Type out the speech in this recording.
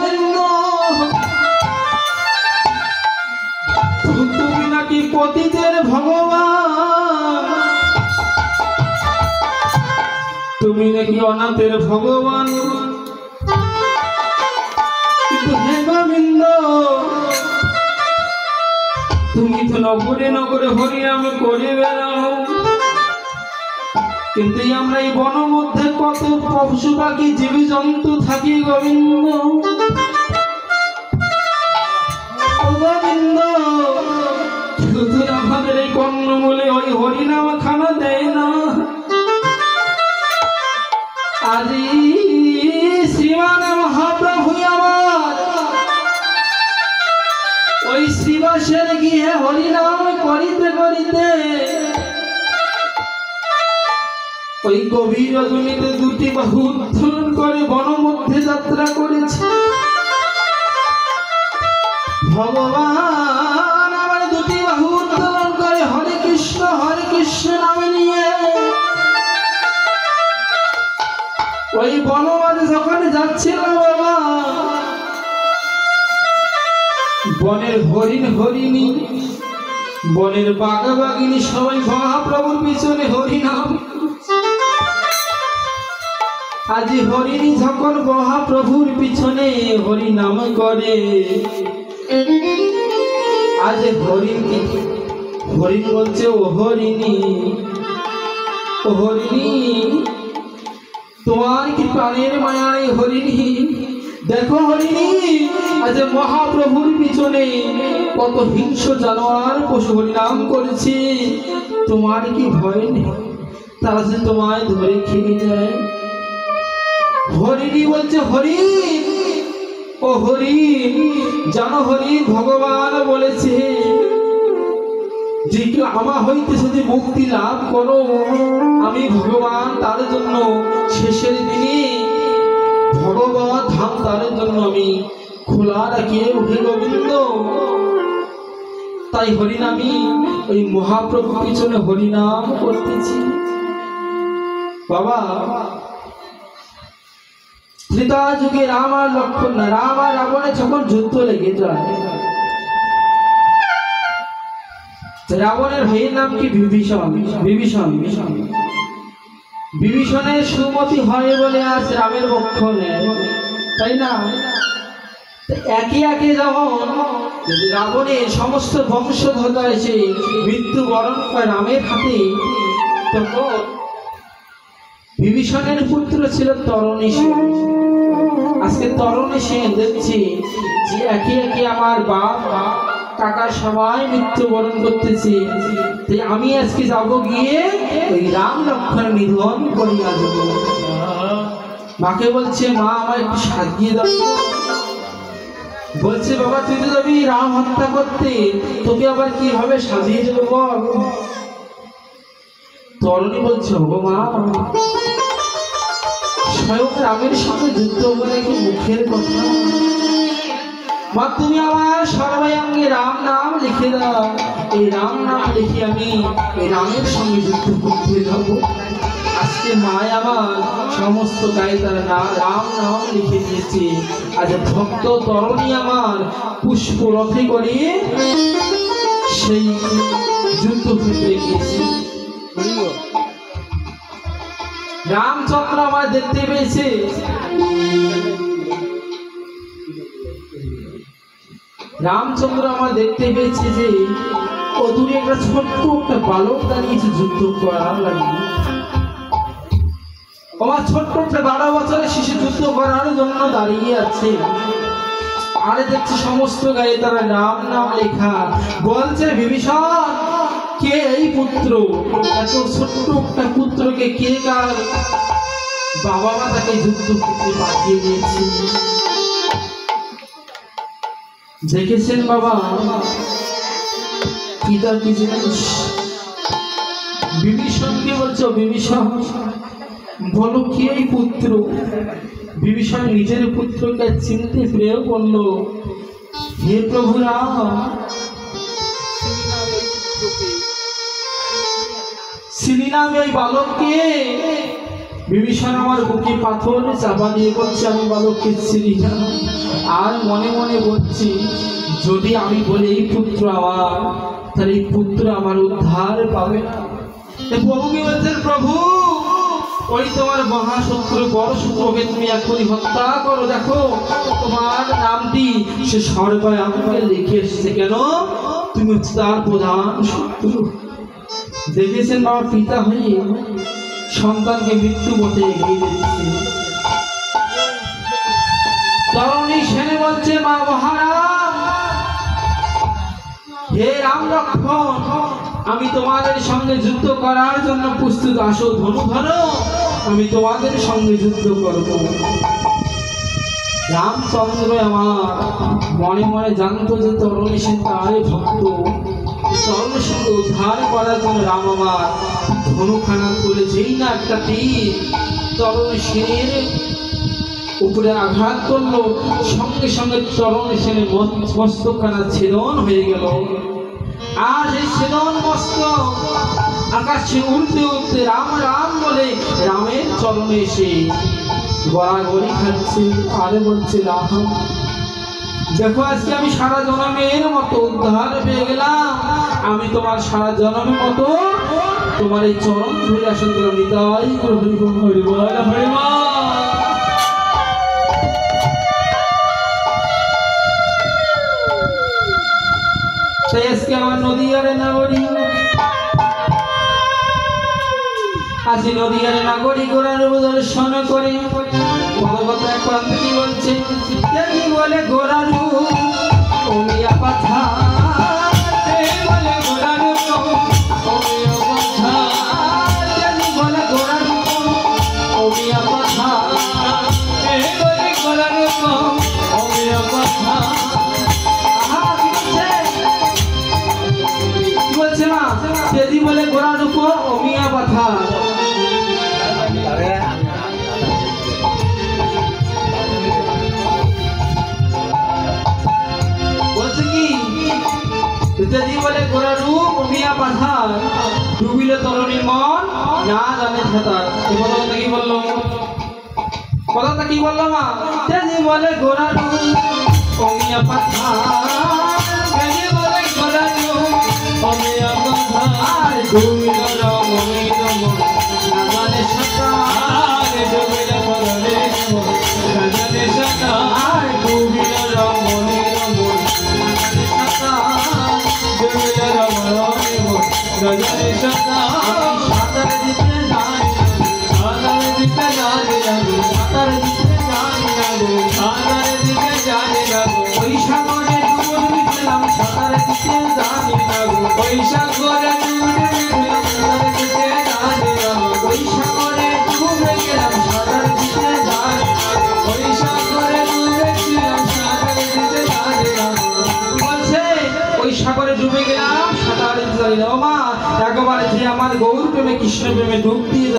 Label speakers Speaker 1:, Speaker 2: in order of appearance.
Speaker 1: গোবিন্দ তুমি নাকি পতিতের ভগবান, তুমি নাকি অনাথের ভগবান। কিন্তু হে গোবিন্দ তুমি তো নগরে নগরে হরিনাম করে বেড়াও, কিন্তু আমরা এই বন মধ্যে কত পশু পাখি জীবী জন্তু থাকি গোবিন্দ। গোবিন্দ শুধু আমাদের এই কর্ণমূলে ওই হরিনাম খানা দেয় না। আজি শ্রীমান মহাপ্রভু আমার ওই শ্রীবাসের গিয়ে হরিনাম করিতে করিতে ওই গভীর রজনীতে দুটি বাহু উত্তোলন করে বন মধ্যে যাত্রা করেছে। ভগবান আমার দুটি বাহু উত্তোলন করে হরে কৃষ্ণ নামে নিয়ে ওই বনমাঝে যখন যাচ্ছিল বাবা, বনের হরিণ হরিণী বনের বাঘা বাঘিনী সবাই মহাপ্রভুর পিছনে হরিনাম। আজি হরিণী যখন মহাপ্রভুর পিছনে হরিনাম করে, আজ হরিণ বলছে ও হরিণী তোমার কি প্রাণের মায়া নেই হরিণী? দেখো হরিণী আজ মহাপ্রভুর পিছনে কত হিংস্র জানোয়ার পশু হরিনাম করেছে, তোমার কি ভয় নেই তারা যে তোমায় ধরে খেয়ে যায়? হরিণী বলছে হরিণ ও হরিণ জানো হরিণ ভগবান বলেছে যে কেউ আমার হইতে যদি মুক্তি লাভ করো, আমি ভগবান তার জন্য শেষের দিনে ভগবত ধাম তার জন্য আমি খোলা রাখি হে গোবিন্দ। তাই হরিনামী ওই মহাপ্রভু পিছনে হরিনাম করতেছি। বাবা ত্রেতা যুগে রাম আর লক্ষ্মণ না, রাম আর রাবণের যখন যুদ্ধ লেগে যায়, রাবণের ভাইয়ের নাম কি বিভীষণ। বিভীষণের সুমতি হয় বলে আজ রামের পক্ষ নেয়, তাই না? একে একে যখন রাবণের সমস্ত বংশধর এসে মৃত্যুবরণ করে রামের হাতে, তখন বিভীষণের পুত্র ছিল তরণী সেন। আজকে তরণী সেন দেখছি যে একে একে আমার বাপ কাকা সবাই মৃত্যুবরণ করতেছি, তাই আমি আজকে যাব গিয়ে ওই রাম লক্ষ্মণ নিধন করি আসবো। মাকে বলছে মা আমার একটু সাজিয়ে দাও। বলছে বাবা তুই তো যাবি রাম হত্যা করতে, তোকে আবার কিভাবে সাজিয়ে দেবো বল? তরণী বলছে ও মা স্বয়ং রামের সাথে যুদ্ধ বলে কি মুখের কথা? মা তুমি আমার সর্বাঙ্গে রাম নাম লিখে দাও, এই রাম নাম লিখে আমি এই রামের সঙ্গে যুদ্ধ করতে যাবো। আজকে মায় আমার সমস্ত গায়ে তারা রাম নাম লিখে দিয়েছে। আজ ভক্ত তরণী আমার পুষ্প রথে করে সেই যুদ্ধ করতে গিয়েছে। রামচন্দ্র আমার দেখতে পেয়েছে, রামচন্দ্র আমার দেখতে পেয়েছে যে অদূরে একটা ছোট্ট একটা বালক দাঁড়িয়েছে যুদ্ধ করার লাগে। আমার ছোট্ট একটা 12 বছরের শিশু যুদ্ধ করার জন্য দাঁড়িয়ে আছে। আরে দেখছি সমস্ত গায়ে তারা রাম নাম লেখা। বলছে বিভীষণ কে এই পুত্র? এত ছোট্ট একটা পুত্রকে কে কার বাবা মা তাকে যুদ্ধ করতে পাঠিয়ে দিয়েছে? দেখেছেন বাবা কি তার কি জিনিস? বিভীষণকে বলছো বিভীষণ বলো কে এই পুত্র? বিভীষণ নিজের পুত্রকে চিনতে পেরেও বলল হে প্রভু রাম, শ্রীনাম এই বালককে। বিভীষণ আমার বুকে পাথর চাপা দিয়ে বলছে আমি বালককে চিনি না, আর মনে মনে বলছি যদি আমি বলি এই পুত্র আমার, তাহলে এই পুত্র আমার উদ্ধার পাবে না। প্রভু কি বলছেন, প্রভু ওই তোমার মহাশত্রু বড় শত্রুকে তুমি এখনই হত্যা করো। দেখো তোমার নামটি সে সর্বায় আমাকে লিখে এসেছে। কেন? তুমি হচ্ছে তার প্রধান শত্রু। দেখেছেন বাবা পিতা হয়ে সন্তানকে মৃত্যু পথে এগিয়ে দিচ্ছে। তরুণী সেনে বলছে, মা মহারাজ, হে রাম লক্ষ্মণ, আমি তোমাদের সঙ্গে যুদ্ধ করার জন্য প্রস্তুত। আসো, ধনু ধরো, আমি তোমাদের সঙ্গে যুদ্ধ করব। রামচন্দ্র আমার মনে মনে জানতো যে তরুণী সেন তারই ভক্ত। তরুণী সেনকে উদ্ধার করার জন্য রাম আমার ধনুখানা তুলে যেই না একটা তীর তরুণী সেনের উপরে আঘাত করলো, সঙ্গে সঙ্গে তরুণী সেনের মস্তকখানা ছেদন হয়ে গেল। আর সেই ছেদন মস্তক আকাশে উঠতে উঠতে রাম রাম বলে রামের চরণে এসে গড়াগড়ি খাচ্ছে। আরে বলছে, রাম দেখো আজকে আমি সারা জনমের মতো উদ্ধার পেয়ে গেলাম। আমি তোমার সারা জনমের মতো তোমার এই চরণ ধরে আসন করে নিতাই হরিবল হরিবল হরিবল। তাই আজকে আমার নদীয়ারে নাগরী, আজকে নদীয়ারে নাগরী গোড়ার দর্শন করে ভগবত এক প্রান্ত কি বলছে, কি বলে গোড়ারু ওমিয়া পাথা, বলে গোড়ারু ওমিয়া পাথা, বলে গোড়ারু ওমিয়া পাথা, বলে গোড়ারু ওমিয়া পাথা। বলছে মা, তেজি বলে গোড়ার উপর অমিয়া পাথা। বলছে কি, তেজি বলে গোড়ার রূপ অমিয়া পাথা, ডুবিলে তরুণীর মন না জানে সাঁতার। এই কথাটা কি বললো? কথাটা কি বললো মা? তেজি বলে গোড়ার রূপ অমিয়া পাথা, তেজি বলে গোড়ার রূপ অমিয়া পাথা, ডুবিল রমণীর মন না জানে সাঁতার, ডুবিল তরুণীর মন না জানে সাঁতার, ডুবিল রমণীর মন না জানে সাঁতার, ডুবিল রমণীর মন না জানে সাঁতার। সাঁতার দিতে জানি না, সাঁতার দিতে জানি না, সাঁতার দিতে জানি না, সাঁতার দিতে জানি না, ওই সাগরে ডুবে গেলাম, সাঁতার দিতে জানি না, ওই সাগরে ডুবে গেলাম, সাঁতার দিতে জানি না, ওই সাগরে ডুবে গেলাম, সাঁতার দিতে জানি না, ওই সাগরে ডুবে গেলাম, সাঁতার দিতে জানি না। বলছে ওই সাগরে ডুবে গেলাম, সাঁতার দিতে জানি না। ও মা, একবারে যে আমার গৌর প্রেমে কৃষ্ণ প্রেমে ডুব দিয়ে